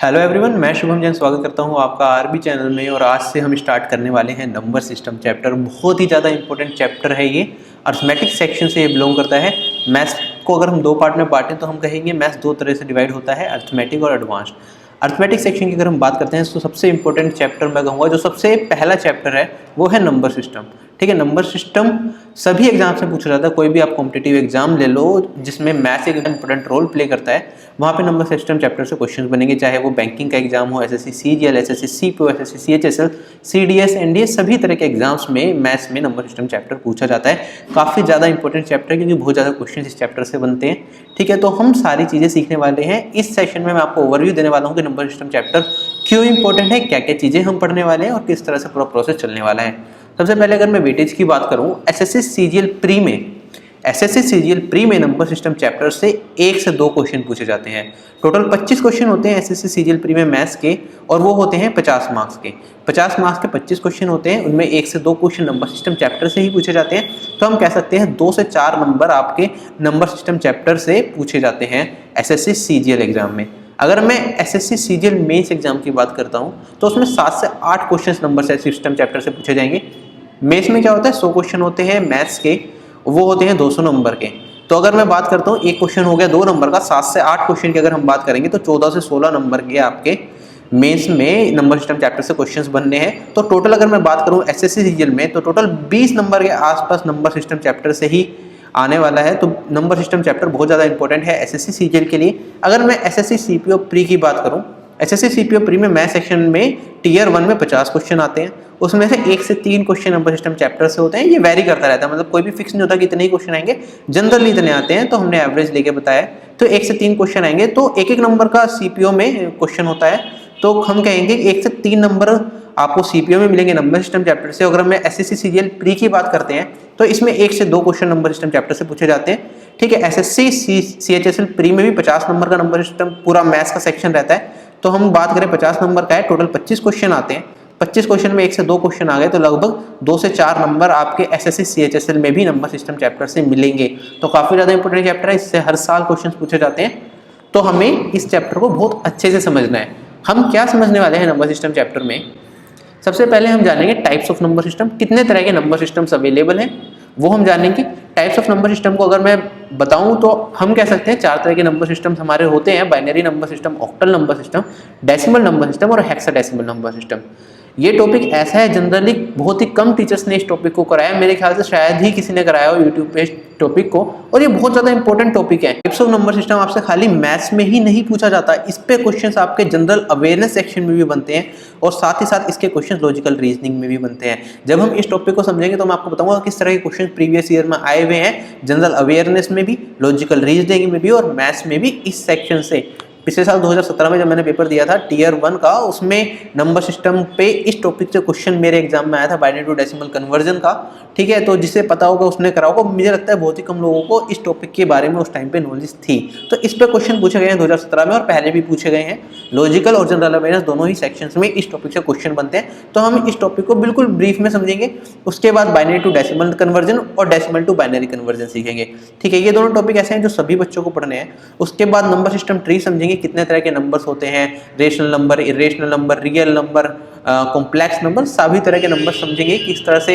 Hello everyone, मैं शुभम जैन स्वागत करता हूं आपका आरबी चैनल में। और आज से हम स्टार्ट करने वाले हैं नंबर सिस्टम चैप्टर। बहुत ही ज़्यादा इंपॉर्टेंट चैप्टर है ये। अर्थमेटिक सेक्शन से ये बिलोंग करता है। मैथ्स को अगर हम दो पार्ट में बांटें तो हम कहेंगे मैथ्स दो तरह से डिवाइड होता है, अर्थमेटिक और एडवांस। अर्थमेटिक सेक्शन की अगर हम बात करते हैं तो सबसे इंपॉर्टेंट चैप्टर मैं कहूँगा, जो सबसे पहला चैप्टर है वो है नंबर सिस्टम। ठीक है, नंबर सिस्टम सभी एग्जाम से पूछा जाता है। कोई भी आप कॉम्पिटिटिव एग्जाम ले लो जिसमें मैथ्स एक इंपॉर्टेंट रोल प्ले करता है, वहाँ पे नंबर सिस्टम चैप्टर से क्वेश्चंस बनेंगे। चाहे वो बैंकिंग का एग्जाम हो, SSC CGL, SSC CPO, SSC CHSL, CDS, NDA, सभी तरह के एग्जाम्स में मैथ्स में नंबर सिस्टम चैप्टर पूछा जाता है। काफ़ी ज़्यादा इंपॉर्टेंट चैप्टर है क्योंकि बहुत ज़्यादा क्वेश्चन इस चैप्टर से बनते हैं। ठीक है, तो हम सारी चीज़ें सीखने वाले हैं इस सेशन में। मैं आपको ओवरव्यू देने वाला हूँ कि नंबर सिस्टम चैप्टर क्यों इंपॉर्टेंट है, क्या क्या चीज़ें हम पढ़ने वाले हैं और किस तरह से पूरा प्रोसेस चलने वाला है। सबसे पहले अगर मैं वेटेज की बात करूं, एसएससी सीजीएल प्री में नंबर सिस्टम चैप्टर से 1 से 2 क्वेश्चन पूछे जाते हैं। टोटल 25 क्वेश्चन होते हैं एसएससी सीजीएल प्री में मैथ्स के, और वो होते हैं 50 मार्क्स के। 50 मार्क्स के 25 क्वेश्चन होते हैं, उनमें 1 से 2 क्वेश्चन नंबर सिस्टम चैप्टर से ही पूछे जाते हैं। तो हम कह सकते हैं 2 से 4 नंबर आपके नंबर सिस्टम चैप्टर से पूछे जाते हैं एसएससी सीजीएल एग्जाम में। अगर मैं एसएससी सीजीएल मेंस एग्जाम की बात करता हूं तो उसमें 7 से 8 क्वेश्चन नंबर सिस्टम चैप्टर से पूछे जाएंगे। मेंस में क्या होता है, 100 क्वेश्चन होते हैं मैथ्स के, वो होते हैं 200 नंबर के। तो अगर मैं बात करता हूँ एक क्वेश्चन हो गया 2 नंबर का, 7 से 8 क्वेश्चन की अगर हम बात करेंगे तो 14 से 16 नंबर के आपके मेंस में नंबर सिस्टम चैप्टर से क्वेश्चंस बनने हैं। तो टोटल अगर मैं बात करूँ एसएससी सीजीएल में तो टोटल 20 नंबर के आसपास नंबर सिस्टम चैप्टर से ही आने वाला है। तो नंबर सिस्टम चैप्टर बहुत ज़्यादा इंपॉर्टेंट है एसएससी सीजीएल के लिए। अगर मैं एसएससी सीपीओ प्री की बात करूँ, एसएससी सीपीओ प्री में मैथ सेक्शन में टियर 1 में 50 क्वेश्चन आते हैं। उसमें से 1 से 3 क्वेश्चन नंबर सिस्टम चैप्टर से होते हैं। ये वैरी करता रहता है, मतलब कोई भी फिक्स नहीं होता कि इतने ही क्वेश्चन आएंगे, जनरली इतने आते हैं। तो हमने एवरेज लेके बताया, तो 1 से 3 क्वेश्चन आएंगे। तो एक नंबर का सीपीओ में क्वेश्चन होता है। तो हम कहेंगे 1 से 3 नंबर आपको सीपीओ में मिलेंगे नंबर सिस्टम चैप्टर से। अगर मैं एसएससी सीजीएल प्री की बात करते हैं तो इसमें 1 से 2 क्वेश्चन नंबर सिस्टम चैप्टर से पूछे जाते हैं। ठीक है, एसएससी सीएचएसएल प्री में भी 50 नंबर का नंबर सिस्टम पूरा मैथ्स का सेक्शन रहता है। तो हम बात करें 50 नंबर का है, टोटल 25 क्वेश्चन आते हैं। 25 क्वेश्चन में 1 से 2 क्वेश्चन आ गए तो लगभग 2 से 4 नंबर आपके एसएससी सीएचएसएल में भी नंबर सिस्टम चैप्टर से मिलेंगे। तो काफी ज्यादा इंपॉर्टेंट चैप्टर है, इससे हर साल क्वेश्चन पूछे जाते हैं। तो हमें इस चैप्टर को बहुत अच्छे से समझना है। हम क्या समझने वाले हैं नंबर सिस्टम चैप्टर में, सबसे पहले हम जानेंगे टाइप्स ऑफ नंबर सिस्टम, कितने तरह के नंबर सिस्टम्स अवेलेबल हैं वो हम जानेंगे। टाइप्स ऑफ नंबर सिस्टम को अगर मैं बताऊं तो हम कह सकते हैं 4 तरह के नंबर सिस्टम्स हमारे होते हैं, binary number system, octal number system, decimal number system और हेक्साडेसिमल नंबर सिस्टम। ये टॉपिक ऐसा है, जनरली बहुत ही कम टीचर्स ने इस टॉपिक को कराया, मेरे ख्याल से शायद ही किसी ने कराया हो यूट्यूब पे इस टॉपिक को, और ये बहुत ज़्यादा इंपॉर्टेंट टॉपिक है। टाइप्स ऑफ नंबर सिस्टम आपसे खाली मैथ्स में ही नहीं पूछा जाता, इस पे क्वेश्चंस आपके जनरल अवेयरनेस सेक्शन में भी बनते हैं, और साथ ही साथ इसके क्वेश्चन लॉजिकल रीजनिंग में भी बनते हैं। जब हम इस टॉपिक को समझेंगे तो मैं आपको बताऊंगा किस तरह के क्वेश्चन प्रीवियस ईयर में आए हुए हैं, जनरल अवेयरनेस में भी, लॉजिकल रीजनिंग में भी और मैथ्स में भी इस सेक्शन से। पिछले साल 2017 में जब मैंने पेपर दिया था टियर 1 का, उसमें नंबर सिस्टम पे इस टॉपिक से क्वेश्चन मेरे एग्जाम में आया था, बाइनरी टू डेसिमल कन्वर्जन का। ठीक है, तो जिसे पता होगा उसने करा होगा। मुझे लगता है बहुत ही कम लोगों को इस टॉपिक के बारे में उस टाइम पे नॉलेज थी। तो इस पे क्वेश्चन पूछे गए हैं 2017 में, और पहले भी पूछे गए हैं। लॉजिकल और जनरल अवेयरनेस दोनों ही सेक्शंस में इस टॉपिक से क्वेश्चन बनते हैं। तो हम इस टॉपिक को बिल्कुल ब्रीफ में समझेंगे। उसके बाद बाइनरी टू डेसिमल कन्वर्जन और डेसिमल टू बाइनरी कन्वर्जन सीखेंगे। ठीक है, ये दोनों टॉपिक ऐसे हैं जो सभी बच्चों को पढ़ने हैं। उसके बाद नंबर सिस्टम ट्री समझेंगे, कितने तरह के नंबर्स होते हैं, rational number, irrational number, real number, complex number, सभी तरह के नंबर समझेंगे, किस तरह से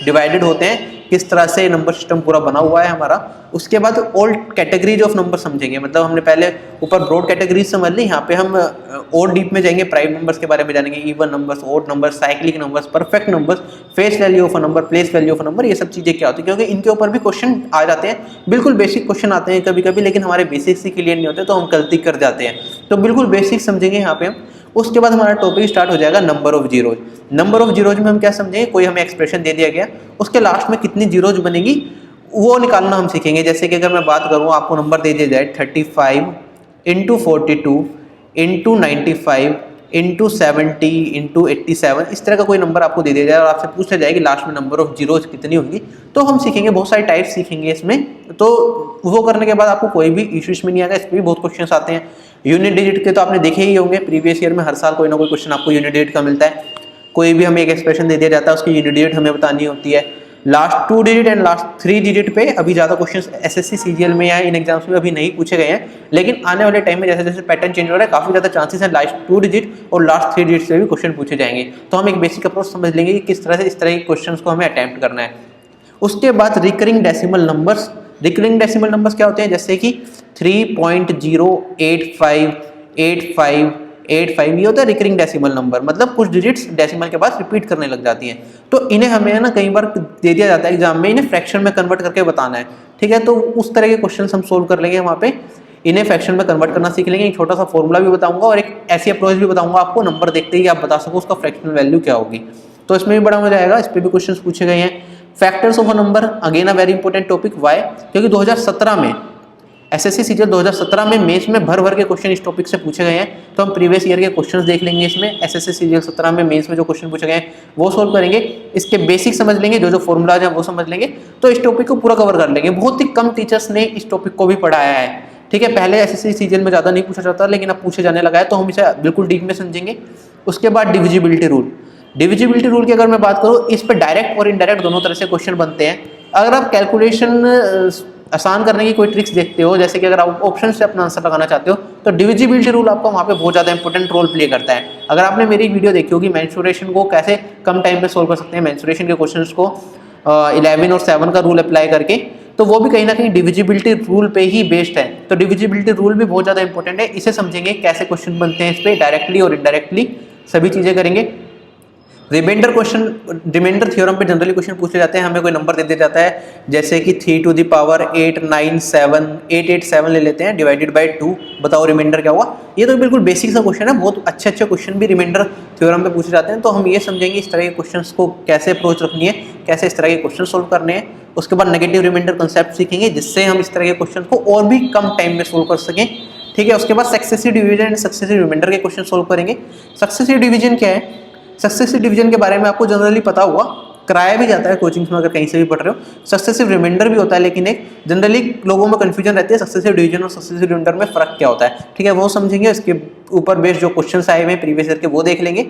डिवाइडेड होते हैं, किस तरह से नंबर सिस्टम पूरा बना हुआ है हमारा। उसके बाद ऑल कैटेगरीज ऑफ नंबर समझेंगे, मतलब हमने पहले ऊपर ब्रॉड कैटेगरीज समझ ली, यहाँ पे हम और डीप में जाएंगे, प्राइम नंबर्स के बारे में जानेंगे, even numbers, odd numbers, cyclic numbers, perfect numbers, face value of a number, place value of a number, ये सब चीजें क्या होती है, क्योंकि इनके ऊपर भी क्वेश्चन आ जाते हैं। बिल्कुल बेसिक क्वेश्चन आते हैं कभी कभी, लेकिन हमारे बेसिक्स ही क्लियर नहीं होते तो हम गलती कर जाते हैं। तो बिल्कुल बेसिक समझेंगे यहाँ पे हम। उसके बाद हमारा टॉपिक स्टार्ट हो जाएगा number of zeros. Number of zeros में हम क्या समझेंगे, कोई हमें एक्सप्रेशन दे दिया गया, उसके लास्ट में कितनी जीरोज बनेगी वो निकालना हम सीखेंगे। जैसे कि अगर मैं बात करूँ, आपको नंबर दे दिया जाए 35 इंटू 42 इंटू 95 इंटू 70 इंटू 87, इस तरह का कोई नंबर आपको दे दिया जाए और आपसे पूछा जाए कि लास्ट में नंबर ऑफ जीरोज कितनी होंगी, तो हम सीखेंगे, बहुत सारी टाइप्स सीखेंगे इसमें। तो वो करने के बाद आपको कोई भी इशू इसमें नहीं आएगा। इस पर भी बहुत क्वेश्चन आते हैं। यूनिट डिजिट के तो आपने देखे ही होंगे, प्रीवियस ईयर में हर साल कोई ना कोई क्वेश्चन आपको यूनिट डिजिट का मिलता है। कोई भी हमें एक एक्सप्रेशन दे दिया जाता है, उसकी यूनिट डिजिट हमें बतानी होती है। Last 2 digit and last 3 digit पे अभी ज़्यादा क्वेश्चंस एसएससी सीजीएल में या इन एग्जाम्स में अभी नहीं पूछे गए हैं, लेकिन आने वाले टाइम में जैसे जैसे पैटर्न चेंज हो रहा है काफ़ी ज़्यादा चांसेस है लास्ट 2 डिजिट और लास्ट 3 डिजिट से भी क्वेश्चन पूछे जाएंगे। तो हम एक बेसिक अप्रोच समझ लेंगे कि किस तरह से इस तरह के क्वेश्चन को हमें अटैम्प्ट करना है। उसके बाद recurring decimal numbers. Recurring decimal numbers क्या होते हैं, जैसे कि 3.08585 ये होता है रिकरिंग डेसिमल नंबर, मतलब कुछ डिजिट्स डेसिमल के बाद रिपीट करने लग जाती हैं। तो इन्हें हमें ना कई बार दे दिया जाता है एग्जाम में, इन्हें फ्रैक्शन में कन्वर्ट करके बताना है, ठीक है। तो उस तरह के क्वेश्चन हम सोल्व कर लेंगे वहाँ पे, इन्हें फ्रैक्शन में कन्वर्ट करना सीख लेंगे। एक छोटा सा फॉर्मूला भी बताऊंगा और एक ऐसी अप्रोच भी बताऊंगा आपको, नंबर देखते ही आप बता सको उसका फ्रैक्शनल वैल्यू क्या होगी। तो इसमें भी बड़ा मजा आएगा, इस पर भी क्वेश्चन पूछे गए हैं। Factors of a number, again a very important topic. Why? क्योंकि 2017 में एसएससी सीजीएल 2017 में मेंस में भर भर के क्वेश्चन इस टॉपिक से पूछे गए हैं। तो हम प्रीवियस ईयर के क्वेश्चंस देख लेंगे इसमें, एसएससी सीजीएल 17 में मेंस में जो क्वेश्चन पूछे गए हैं वो सोल्व करेंगे, इसके बेसिक समझ लेंगे, जो जो फॉर्मूलाज हैं वो समझ लेंगे। तो इस टॉपिक को पूरा कवर कर लेंगे। बहुत ही कम टीचर्स ने इस टॉपिक को भी पढ़ाया है, ठीक है। पहले एसएससी सीजीएल में ज़्यादा नहीं पूछा जाता, लेकिन अब पूछे जाने लगा है, तो हम इसे बिल्कुल डीप में समझेंगे। उसके बाद डिविजिबिलिटी रूल। डिविजिबिलिटी रूल की अगर मैं बात करूँ, इस पर डायरेक्ट और इनडायरेक्ट दोनों तरह से क्वेश्चन बनते हैं। अगर आप कैलकुलेशन आसान करने की कोई ट्रिक्स देखते हो, जैसे कि अगर आप ऑप्शन से अपना आंसर लगाना चाहते हो, तो डिविजिबिलिटी रूल आपको वहाँ पे बहुत ज़्यादा इंपॉर्टेंट रोल प्ले करता है। अगर आपने मेरी एक वीडियो देखी होगी मेंस्ट्रुएशन को कैसे कम टाइम में सोल्व कर सकते हैं, मेंस्ट्रुएशन के क्वेश्चंस को 11 और 7 का रूल अप्लाई करके, तो वो भी कहीं ना कहीं डिविजिबिलिटी रूल पे ही बेस्ड है। तो डिविजिबिलिटी रूल भी बहुत ज़्यादा इंपॉर्टेंट है, इसे समझेंगे कैसे क्वेश्चन बनते हैं इस पर, डायरेक्टली और इनडायरेक्टली सभी चीज़ें करेंगे। रिमाइंडर क्वेश्चन, रिमाइंडर थ्योरम पे जनरली क्वेश्चन पूछे जाते हैं, हमें कोई नंबर दे दिया जाता है, जैसे कि 3 टू द पावर 887 ले लेते हैं डिवाइडेड बाय 2, बताओ रिमाइंडर क्या हुआ। ये तो बिल्कुल बेसिक सा क्वेश्चन है, बहुत अच्छे अच्छे क्वेश्चन भी रिमाइंडर थ्योरम पे पूछे जाते हैं। तो हम ये समझेंगे इस तरह के क्वेश्चंस को कैसे अप्रोच रखनी है, कैसे इस तरह के क्वेश्चन सोल्व करने हैं। उसके बाद नेगेटिव रिमाइंडर कंसेप्ट सीखेंगे, जिससे हम इस तरह के क्वेश्चन को और भी कम टाइम में सोल्व कर सकें, ठीक है। उसके बाद successive division and successive remainder के क्वेश्चन सोल्व करेंगे। सक्सेसिव डिवीजन क्या है? सक्सेसिव डिवीजन के बारे में आपको जनरली पता हुआ, कराया भी जाता है कोचिंग्स में अगर कहीं से भी पढ़ रहे हो। सक्सेसिव रिमाइंडर भी होता है, लेकिन एक जनरली लोगों में कंफ्यूजन रहती है सक्सेसिव डिवीजन और सक्सेसिव रिमाइंडर में फर्क क्या होता है, ठीक है, वो समझेंगे। इसके ऊपर बेस्ड जो क्वेश्चंस आए हुए हैं प्रीवियस ईयर के वो देख लेंगे।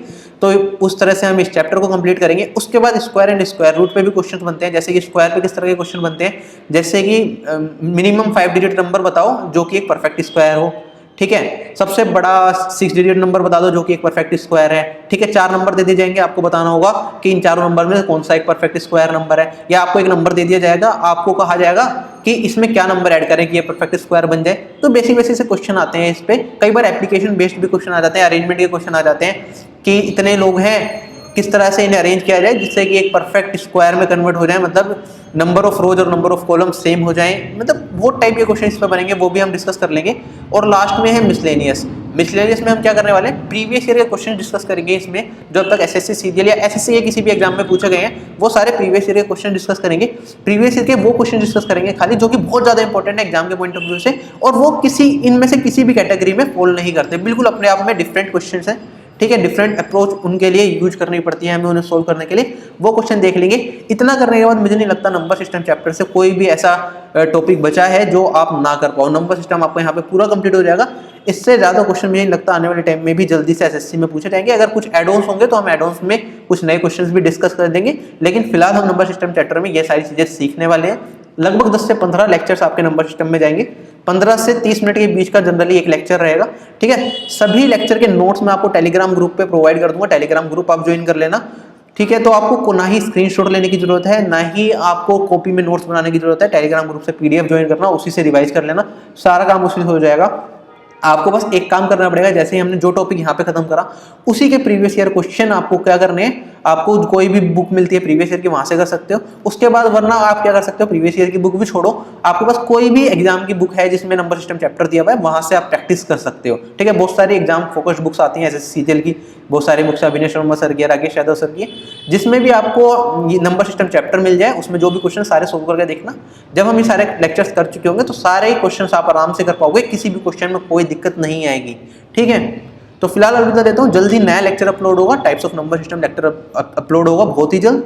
तो उस तरह से हम इस चैप्टर को कंप्लीट करेंगे। उसके बाद स्क्वायर एंड स्क्वायर रूट पे भी क्वेश्चन बनते हैं, जैसे कि स्क्वायर पे किस तरह के क्वेश्चन बनते हैं, जैसे कि मिनिमम 5 डिजिट नंबर बताओ जो कि एक परफेक्ट स्क्वायर हो, ठीक है। सबसे बड़ा 6 डिजिट नंबर बता दो जो कि एक परफेक्ट स्क्वायर है, ठीक है। 4 नंबर दे दिए जाएंगे, आपको बताना होगा कि इन चारों नंबर में कौन सा एक परफेक्ट स्क्वायर नंबर है, या आपको एक नंबर दे दिया जाएगा, आपको कहा जाएगा कि इसमें क्या नंबर ऐड करें कि ये परफेक्ट स्क्वायर बन जाए। तो बेसिक बेसिक से क्वेश्चन आते हैं इस पे। कई बार एप्लीकेशन बेस्ड भी क्वेश्चन आ जाते हैं, अरेंजमेंट के क्वेश्चन आ जाते हैं कि इतने लोग हैं, किस तरह से इन्हें अरेंज किया जाए जिससे कि एक परफेक्ट स्क्वायर में कन्वर्ट हो जाए, मतलब नंबर ऑफ रोज और नंबर ऑफ कॉलम सेम हो जाए, मतलब वो टाइप के क्वेश्चन इस पर बनेंगे, वो भी हम डिस्कस कर लेंगे। और लास्ट में है मिसलेनियस। मिसलेनियस में हम क्या करने वाले हैं, प्रीवियस ईयर के क्वेश्चन डिस्कस करेंगे इसमें, जो अब तक एसएससी सीजीएल या एसएससी के किसी भी एग्जाम में पूछे गए हैं, वो सारे प्रीवियस ईयर के क्वेश्चन डिस्कस करेंगे। प्रीवियस ईयर के वो क्वेश्चन डिस्कस करेंगे खाली जो कि बहुत ज्यादा इंपॉर्टेंट है एग्जाम के पॉइंट ऑफ व्यू से, और वो किसी इनमें से किसी भी कैटेगरी में फॉल नहीं करते, बिल्कुल अपने आप में डिफरेंट क्वेश्चन है, ठीक है। डिफरेंट अप्रोच उनके लिए यूज करनी पड़ती है हमें उन्हें सोल्व करने के लिए, वो क्वेश्चन देख लेंगे। इतना करने के बाद मुझे नहीं लगता नंबर सिस्टम चैप्टर से कोई भी ऐसा टॉपिक बचा है जो आप ना कर पाओ। नंबर सिस्टम आपको यहाँ पे पूरा कंप्लीट हो जाएगा। इससे ज्यादा क्वेश्चन मुझे नहीं लगता आने वाले टाइम में भी जल्दी से एसएससी में पूछे जाएंगे। अगर कुछ एडवांस होंगे तो हम एडवांस में कुछ नए क्वेश्चंस भी डिस्कस कर देंगे, लेकिन फिलहाल हम नंबर सिस्टम चैप्टर में ये सारी चीजें सीखने वाले हैं। लगभग 10 से 15 लेक्चर्स आपके नंबर सिस्टम में जाएंगे, 15 से 30 मिनट के बीच का जनरली एक लेक्चर रहेगा, ठीक है। सभी लेक्चर के नोट्स मैं आपको टेलीग्राम ग्रुप पे प्रोवाइड कर दूंगा, टेलीग्राम ग्रुप आप ज्वाइन कर लेना, ठीक है। तो आपको ना ही स्क्रीनशॉट लेने की जरूरत है, ना ही आपको कॉपी में नोट्स बनाने की जरूरत है। टेलीग्राम ग्रुप से पीडीएफ ज्वाइन करना, उसी से रिवाइज कर लेना, सारा काम उसी से हो जाएगा। आपको बस एक काम करना पड़ेगा, जैसे ही हमने जो टॉपिक यहाँ पे खत्म करा उसी के प्रीवियस ईयर क्वेश्चन आपको क्या करने हैं, आपको कोई भी बुक मिलती है प्रीवियस ईयर की वहां से कर सकते हो। उसके बाद वरना आप क्या कर सकते हो, प्रीवियस ईयर की बुक भी छोड़ो, आपके पास कोई भी एग्जाम की बुक है जिसमें नंबर सिस्टम चैप्टर दिया हुआ है, वहां से आप प्रैक्टिस कर सकते हो, ठीक है। बहुत सारी एग्जाम फोकस्ड बुक्स आती हैं एसएससी सीजीएल की, बहुत सारी बुक्स अभिनय शर्मा सर की, राकेश यादव सर की, जिसमें भी आपको नंबर सिस्टम चैप्टर मिल जाए, उसमें जो भी क्वेश्चन सारे सोल्व करके देखना। जब हम ये सारे लेक्चर्स कर चुके होंगे तो सारे क्वेश्चन आप आराम से कर पाओगे, किसी भी क्वेश्चन में कोई दिक्कत नहीं आएगी, ठीक है। तो फिलहाल अलविदा देता हूँ, जल्दी नया लेक्चर अपलोड होगा, types of number system lecture upload होगा बहुत ही जल्द।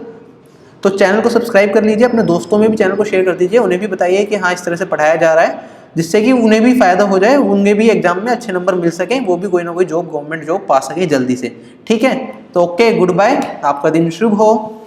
तो चैनल को सब्सक्राइब कर लीजिए, अपने दोस्तों में भी चैनल को शेयर कर दीजिए, उन्हें भी बताइए कि हाँ इस तरह से पढ़ाया जा रहा है, जिससे कि उन्हें भी फायदा हो जाए, उन्हें भी एग्जाम में अच्छे नंबर मिल सके, वो भी कोई ना कोई जॉब, गवर्नमेंट जॉब पा सके जल्दी से, ठीक है। तो ओके, गुड बाय, आपका दिन शुभ हो।